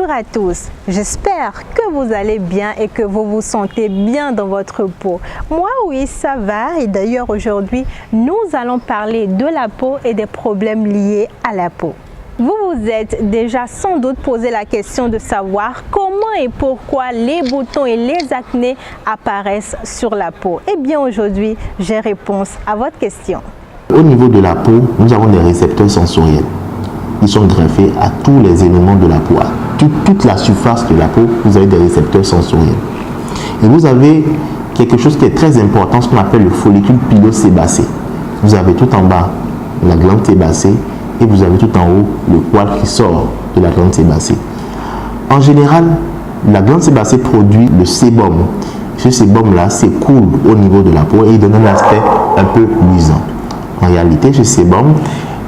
Bonjour à tous, j'espère que vous allez bien et que vous vous sentez bien dans votre peau. Moi oui, ça va, et d'ailleurs aujourd'hui nous allons parler de la peau et des problèmes liés à la peau. Vous vous êtes déjà sans doute posé la question de savoir comment et pourquoi les boutons et les acnés apparaissent sur la peau. Eh bien aujourd'hui, j'ai réponse à votre question. Au niveau de la peau, nous avons des récepteurs sensoriels. Ils sont greffés à tous les éléments de la peau. À toute la surface de la peau, vous avez des récepteurs sensoriels. Et vous avez quelque chose qui est très important, ce qu'on appelle le follicule pilosébacé. Vous avez tout en bas la glande sébacée et vous avez tout en haut le poil qui sort de la glande sébacée. En général, la glande sébacée produit le sébum. Ce sébum-là s'écoule au niveau de la peau et il donne un aspect un peu luisant. En réalité, ce sébum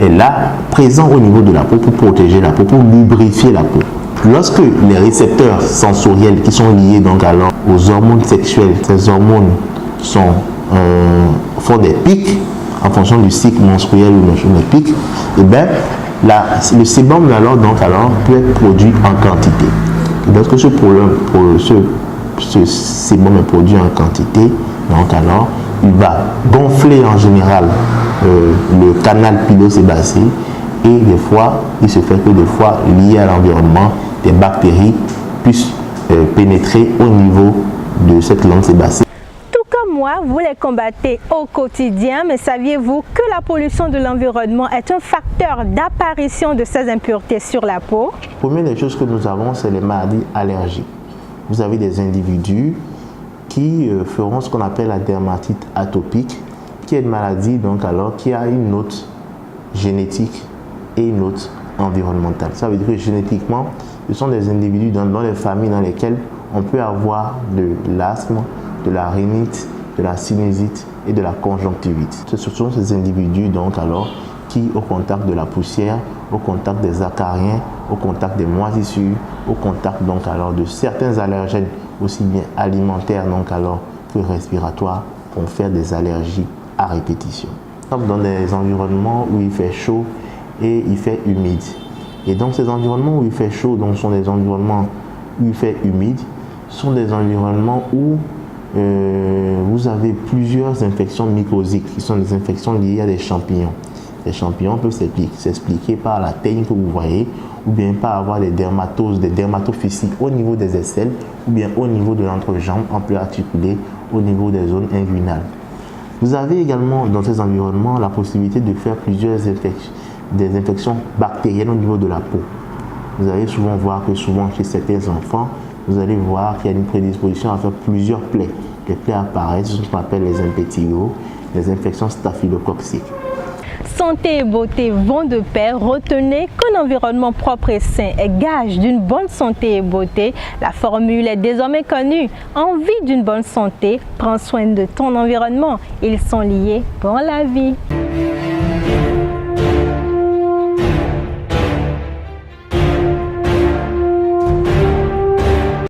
est là, présent au niveau de la peau pour protéger la peau, pour lubrifier la peau. Lorsque les récepteurs sensoriels qui sont liés donc alors aux hormones sexuelles, ces hormones font des pics en fonction du cycle menstruel ou des pics, et bien le sébum alors peut être produit en quantité. Et lorsque ce sébum est produit en quantité, donc alors il va gonfler en général le canal pilosébacé et des fois, il se fait que des fois, lié à l'environnement, des bactéries puissent pénétrer au niveau de cette glande sébacée. Tout comme moi, vous les combattez au quotidien, mais saviez-vous que la pollution de l'environnement est un facteur d'apparition de ces impuretés sur la peau? La première des choses que nous avons, c'est les maladies allergiques. Vous avez des individus qui feront ce qu'on appelle la dermatite atopique, qui est une maladie qui a une note génétique et une note environnementale. Ça veut dire que génétiquement, ce sont des individus dans les familles dans lesquelles on peut avoir de l'asthme, de la rhinite, de la sinusite et de la conjonctivite. Ce sont ces individus qui, au contact de la poussière, au contact des acariens, au contact des moisissures, au contact de certains allergènes, aussi bien alimentaires que respiratoires, vont faire des allergies à répétition. Dans des environnements où il fait chaud et il fait humide. Et donc ces environnements où il fait chaud, sont des environnements où il fait humide, sont des environnements où vous avez plusieurs infections mycosiques, qui sont des infections liées à des champignons. Les champignons peuvent s'expliquer par la teigne que vous voyez, ou bien par avoir des dermatoses, des dermatophysies au niveau des aisselles, ou bien au niveau de l'entrejambe, en plus articulé, au niveau des zones inguinales. Vous avez également dans ces environnements la possibilité de faire plusieurs des infections bactériennes au niveau de la peau. Vous allez souvent voir que chez certains enfants, vous allez voir qu'il y a une prédisposition à faire plusieurs plaies. Les plaies apparaissent, ce qu'on appelle les impétigo, les infections staphylococciques. Santé et beauté vont de pair. Retenez qu'un environnement propre et sain est gage d'une bonne santé et beauté. La formule est désormais connue. Envie d'une bonne santé, prends soin de ton environnement. Ils sont liés pour la vie.